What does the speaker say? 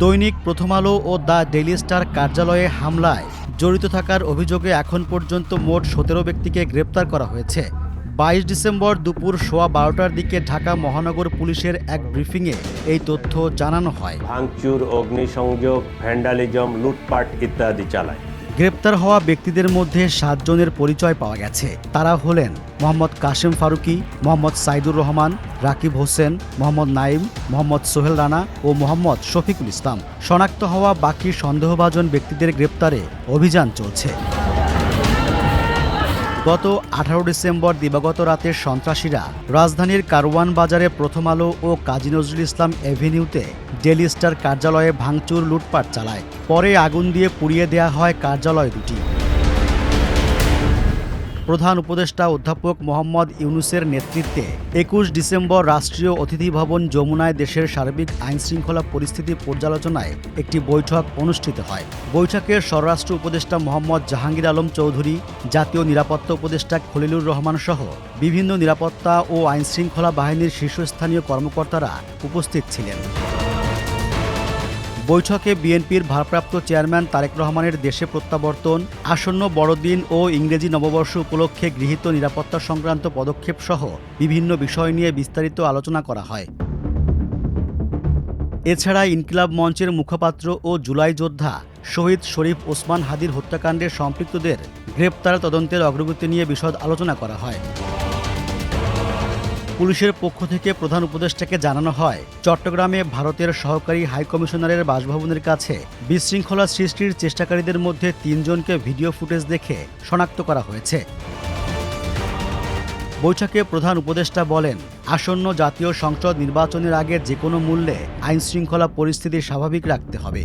দৈনিক প্রথম আলো ও দ্য ডেইলি স্টার কার্যালয়ে হামলায় জড়িত থাকার অভিযোগে এখন পর্যন্ত মোট ১৭ ব্যক্তিকে গ্রেপ্তার করা হয়েছে। ২২ ডিসেম্বর দুপুর ১২:১২টার দিকে ঢাকা মহানগর পুলিশের এক ব্রিফিংয়ে এই তথ্য জানানো হয়। ভাঙচুর, অগ্নিসংযোগ, ভ্যান্ডালিজম, লুটপাট ইত্যাদি চালায়। গ্রেপ্তার হওয়া ব্যক্তিদের মধ্যে ৭ জনের পরিচয় পাওয়া গেছে। তারা হলেন মোহাম্মদ কাশেম ফারুকি, মোহাম্মদ সাইদুর রহমান, রাকিব হোসেন, মোহাম্মদ নাইম, মোহাম্মদ সোহেল রানা ও মোহাম্মদ শফিকুল ইসলাম। শনাক্ত হওয়া বাকি সন্দেহভাজন ব্যক্তিদের গ্রেপ্তারে অভিযান চলছে। গত ১৮ ডিসেম্বর দিবাগত রাতে সন্ত্রাসীরা রাজধানীর কারওয়ান বাজারে প্রথম আলো ও কাজী নজরুল ইসলাম এভিনিউতে ডেইলি স্টার কার্যালয়ে ভাঙচুর, লুটপাট চালায়। পরে আগুন দিয়ে পুড়িয়ে দেয়া হয় কার্যালয় দুটি। প্রধান উপদেষ্টা অধ্যাপক মোহাম্মদ ইউনূসের নেতৃত্বে ২১ ডিসেম্বর রাষ্ট্রীয় অতিথি ভবন যমুনায় দেশের সার্বিক আইনশৃঙ্খলা পরিস্থিতি পর্যালোচনায় একটি বৈঠক অনুষ্ঠিত হয়। বৈঠকে স্বরাষ্ট্র উপদেষ্টা মোহাম্মদ জাহাঙ্গীর আলম চৌধুরী, জাতীয় নিরাপত্তা উপদেষ্টা খলিলুর রহমান সহ বিভিন্ন নিরাপত্তা ও আইনশৃঙ্খলা বাহিনীর শীর্ষস্থানীয় কর্মকর্তারা উপস্থিত ছিলেন। বৈঠকে বিএনপির ভারপ্রাপ্ত চেয়ারম্যান তারেক রহমানের দেশে প্রত্যাবর্তন, আসন্ন বড়দিন ও ইংরেজি নববর্ষ উপলক্ষে গৃহীত নিরাপত্তা সংক্রান্ত পদক্ষেপ সহ বিভিন্ন বিষয় নিয়ে বিস্তারিত আলোচনা করা হয়। এছাড়া ইনকিলাব মঞ্চের মুখপাত্র ও জুলাই যোদ্ধা শহীদ শরীফ ওসমান হাদির হত্যাকাণ্ডে সম্পৃক্তদের গ্রেপ্তার, তদন্তের অগ্রগতি নিয়ে বিশদ আলোচনা করা হয়। পুলিশের পক্ষ থেকে প্রধান উপদেষ্টাকে জানানো হয়, চট্টগ্রামে ভারতের সহকারী হাইকমিশনারের বাসভবনের কাছে বিশৃঙ্খলা সৃষ্টির চেষ্টাকারীদের মধ্যে ৩ জনকে ভিডিও ফুটেজ দেখে শনাক্ত করা হয়েছে। বৈঠকে প্রধান উপদেষ্টা বলেন, আসন্ন জাতীয় সংসদ নির্বাচনের আগে যেকোনো মূল্যে আইনশৃঙ্খলা পরিস্থিতি স্বাভাবিক রাখতে হবে।